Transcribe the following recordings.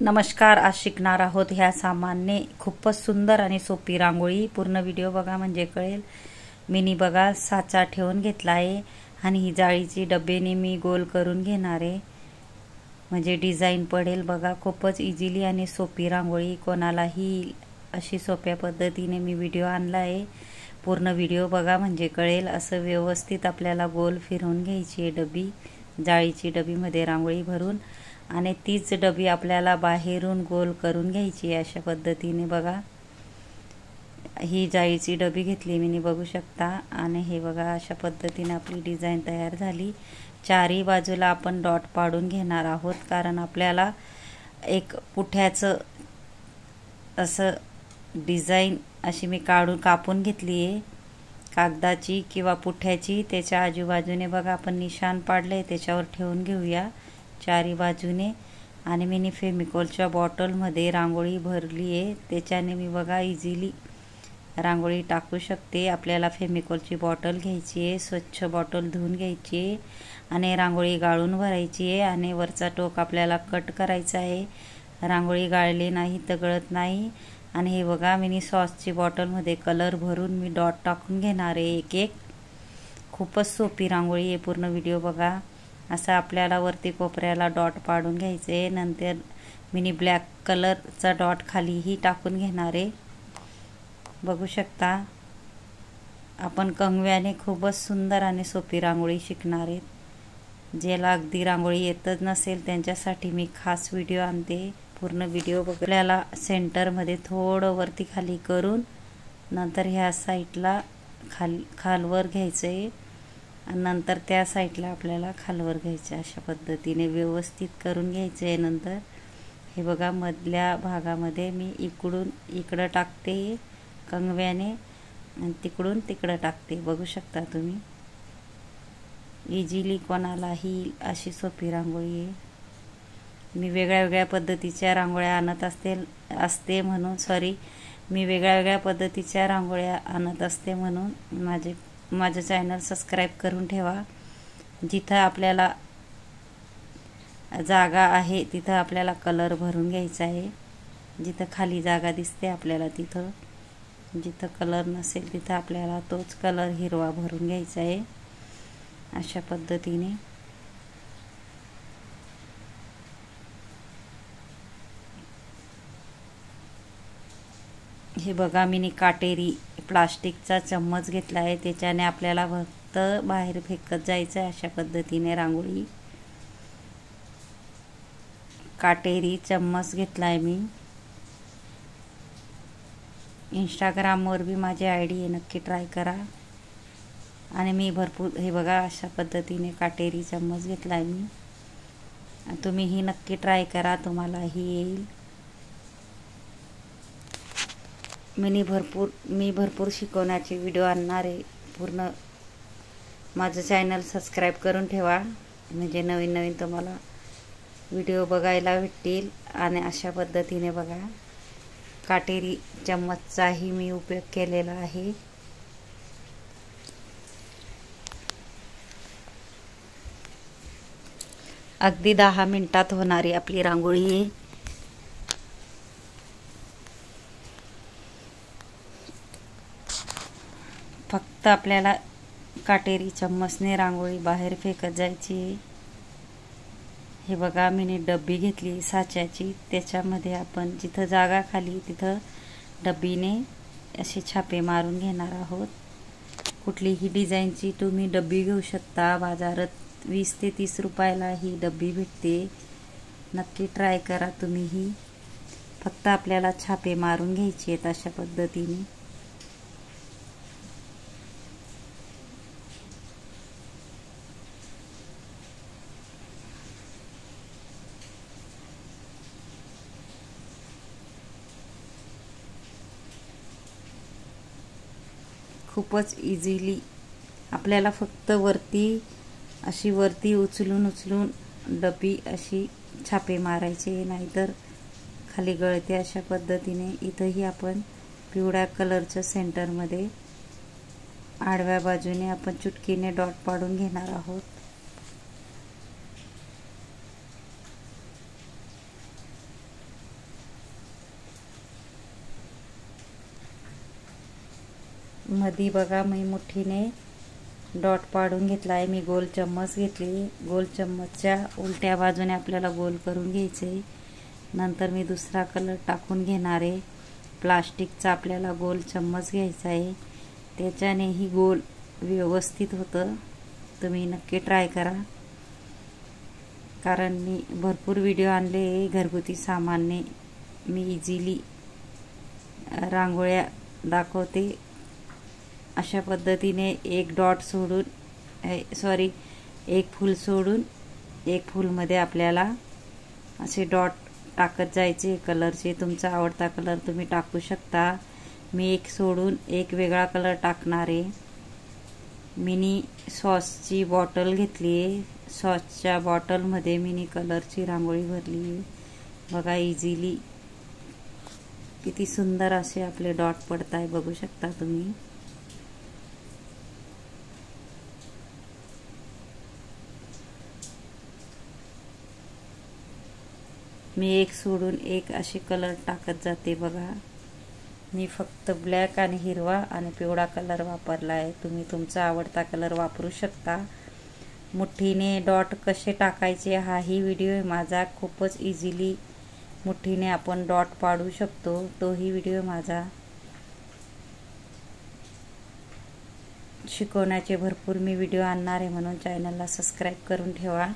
नमस्कार, आज शिकणार आहोत ह्या सामान्य खूपच सुंदर आणि सोपी रांगोळी। पूर्ण व्हिडिओ बघा म्हणजे कळेल। मिनी बघा साचा ठेवून घेतला आहे आणि ही जाळीची डब्याने मी गोल करून घेणार आहे म्हणजे डिझाइन पडेल। बघा खूपच इझिली आणि सोपी रांगोळी, कोणालाही अशी सोप्या पद्धतीने मी व्हिडिओ आणला आहे। पूर्ण व्हिडिओ बघा म्हणजे कळेल। असं व्यवस्थित आपल्याला गोल फिरवून घ्यायची आहे डबी, जाळीची डबीमध्ये रांगोळी भरून, आणि तीच डबी आपल्याला बाहेरून गोल करून घ्यायची आहे अशा पद्धतीने। बघा ही जाळीची डबी घेतली मी, बघू शकता, आणि हे बघा अशा पद्धतीने आपली डिझाइन तयार झाली। चारही बाजूला आपण डॉट पाडून घेणार आहोत, कारण आपल्याला एक पुठ्याचं असं डिझाइन अशी मी कापून घेतली आहे कागदाची किंवा पुठ्याची। त्याच्या आजूबाजूने बघा आपण निशाण पाडले, त्याच्यावर ठेवून घेऊया चारी बाजूने। आणि मी फेविकॉलच्या बॉटलमध्ये रांगोळी भरली आहे, त्याच्याने मी बघा इझिली रांगोळी टाकू शकते। आपल्याला फेविकॉलची बॉटल घ्यायची आहे, स्वच्छ बॉटल धुवून घ्यायची आहे आणि रांगोळी गाळून भरायची आहे, आणि वरचा टोक आपल्याला कट करायचा आहे। रांगोळी गाळली नाही तर गळत नाही। आणि हे बघा मिनी सॉसची बॉटलमध्ये कलर भरून मी डॉट टाकून घेणार आहे एक एक। खूपच सोपी रांगोळी आहे, पूर्ण व्हिडिओ बघा। असं आपल्याला वरती कोपऱ्याला डॉट पाडून घ्यायचे, नंतर मिनी ब्लॅक कलरचा डॉट खालीही टाकून घेणार आहे। बघू शकता आपण कंगव्याने खूपच सुंदर आणि सोपी रांगोळी शिकणार आहेत। ज्याला अगदी रांगोळी येतच नसेल त्यांच्यासाठी मी खास व्हिडिओ आणते। पूर्ण व्हिडिओ बघायला सेंटरमध्ये थोडं वरती खाली करून नंतर ह्या साईडला खालवर घ्यायचं आहे, आणि नंतर त्या साईडला आपल्याला खालवर घ्यायचं। अशा पद्धतीने व्यवस्थित करून घ्यायचं आहे। नंतर हे बघा मधल्या भागामध्ये मी इकडून इकडं टाकते कंगव्याने, आणि तिकडून तिकडं टाकते। बघू शकता तुम्ही, इझिली कोणालाही अशी सोपी रांगोळी आहे। मी वेगळ्या पद्धतीच्या रांगोळ्या आणत असते म्हणून माझं चॅनल सबस्क्राईब करून ठेवा। जिथं आपल्याला जागा आहे तिथं आपल्याला कलर भरून घ्यायचा आहे। जिथं खाली जागा दिसते आपल्याला तिथं, जिथं कलर नसेल तिथं आपल्याला तोच कलर हिरवा भरून घ्यायचा आहे अशा पद्धतीने। हे बघा मी काटेरी प्लास्टिकचा चम्मच घेतला आहे, त्याच्याने आपल्याला फक्त बाहेर फेकत जायचं आहे अशा पद्धतीने रांगोळी। काटेरी चम्मच घेतला आहे मी। इंस्टाग्रामवर भी माझी आयडी आहे, नक्की ट्राय करा। आणि मी भरपूर हे बघा अशा पद्धतीने काटेरी चम्मच घेतला आहे मी। तुम्हीही नक्की ट्राय करा, तुम्हालाही येईल। मी भरपूर शिकवण्याचे व्हिडिओ आणणार आहे। पूर्ण माझं चॅनल सबस्क्राईब करून ठेवा, म्हणजे नवीन तुम्हाला व्हिडिओ बघायला भेटतील। आणि अशा पद्धतीने बघा काटेरी चम्मचचाही मी उपयोग केलेला आहे। अगदी 10 मिनिटात होणारी आपली रांगोळी आहे। फक्त आपल्याला काटेरी चम्मचने रांगोळी बाहेर फेकत जायची आहे। हे बघा मी डब्बी घेतली साच्याची, त्याच्यामध्ये आपण जिथं जागा खाली तिथं डब्बीने असे छापे मारून घेणार आहोत। कुठलीही डिझाईनची तुम्ही डब्बी घेऊ शकता, बाजारात 20 ते 30 रुपयाला ही डब्बी भेटते। नक्की ट्राय करा तुम्हीही। फक्त आपल्याला छापे मारून घ्यायचे आहेत अशा पद्धतीने। खूपच इझिली आपल्याला फक्त वरती उचलून डबी अशी छापे मारायचे, नाहीतर खाली गळते अशा पद्धतीने। इथंही आपण पिवळ्या कलरच्या सेंटरमध्ये आडव्या बाजूने आपण चुटकीने डॉट पाडून घेणार आहोत। मधी बघा मी मुठीने डॉट पाडून घेतला आहे। मी गोल चम्मच घेतली, गोल चम्मचच्या उलट्या बाजूने आपल्याला गोल करून घ्यायचे। नंतर मी दुसरा कलर टाकून घेणार आहे। प्लास्टिकचा आपल्याला गोल चम्मच घ्यायचा आहे, त्याच्यानेही गोल व्यवस्थित होतं। तुम्ही नक्की ट्राय करा, कारण मी भरपूर व्हिडिओ आणले घरगुती सामानने मी इझिली रांगोळ्या दाखवते। अशा पद्धतीने एक डॉट सोडून एक फूल सोडून एक फूलमध्ये आपल्याला असे डॉट टाकत जायचे कलरचे। तुमचा आवडता कलर तुम्ही टाकू शकता। मी एक सोडून एक वेगळा कलर टाकणार आहे। मिनी सॉसची बॉटल घेतली आहे, सॉसच्या बॉटलमध्ये मिनी कलरची रांगोळी भरली आहे। बघा इझिली किती सुंदर असे आपले डॉट पडताय, बघू शकता तुम्ही। मी एक सोडून एक असे कलर टाकत जाते बघा। मी फक्त ब्लॅक आणि हिरवा आणि पिवळा कलर वापरला आहे। तुम्ही तुमचा आवडता कलर वापरू शकता। मुठीने डॉट कसे टाकायचे हाही व्हिडिओ आहे माझा। खूपच इझिली मुठीने आपण डॉट पाडू शकतो, तोही व्हिडिओ माझा। शिकवण्याचे भरपूर मी व्हिडिओ आणणार आहे, म्हणून चॅनलला सबस्क्राईब करून ठेवा।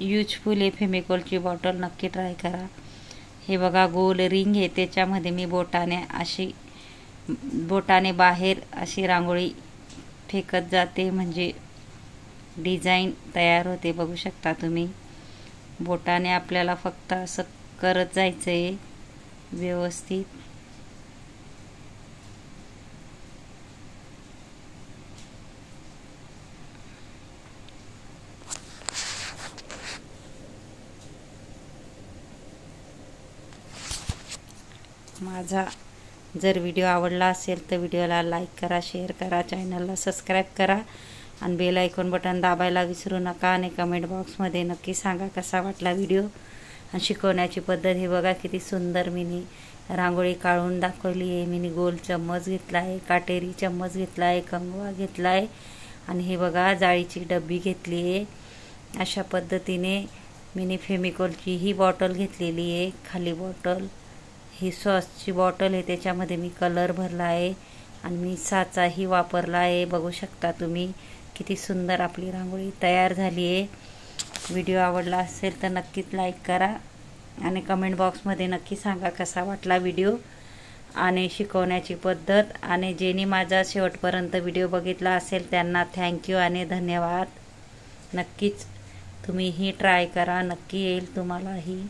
यूजफुल आहे फेविकॉलची बॉटल, नक्की ट्राय करा। हे बघा गोल रिंग आहे, त्याच्यामध्ये मी बोटाने बाहेर अशी रांगोळी फेकत जाते, म्हणजे डिझाईन तयार होते। बघू शकता तुम्ही, बोटाने आपल्याला फक्त असं करत जायचं आहे व्यवस्थित। माझा जर व्हिडिओ आवडला असेल तर व्हिडिओला लाईक करा, शेअर करा, चॅनलला सबस्क्राईब करा आणि बेल आयकॉन बटन दाबायला विसरू नका। आणि कमेंट बॉक्समध्ये नक्की सांगा कसा वाटला व्हिडिओ आणि शिकवण्याची पद्धत। हे बघा किती सुंदर मिनी रांगोळी काढून दाखवली आहे। मिनी गोल चम्मच घेतला आहे, काटेरी चम्मच घेतला आहे, कंगवा घेतला आहे आणि हे बघा जाळीची डब्बी घेतली आहे। अशा पद्धतीने मिनी फेविकॉलची ही बॉटल घेतलेली आहे। खाली बॉटल ही सॉसची बॉटल आहे, त्याच्यामध्ये मी कलर भरला आहे आणि मी साचाही वापरला आहे। बघू शकता तुम्ही किती सुंदर आपली रांगोळी तयार झाली आहे। व्हिडिओ आवडला असेल तर नक्कीच लाईक करा आणि कमेंट बॉक्समध्ये नक्की सांगा कसा वाटला व्हिडिओ आणि शिकवण्याची पद्धत। आणि ज्यांनी माझा शेवटपर्यंत व्हिडिओ बघितला असेल त्यांना थँक्यू आणि धन्यवाद। नक्कीच तुम्हीही ट्राय करा, नक्की येईल तुम्हालाही।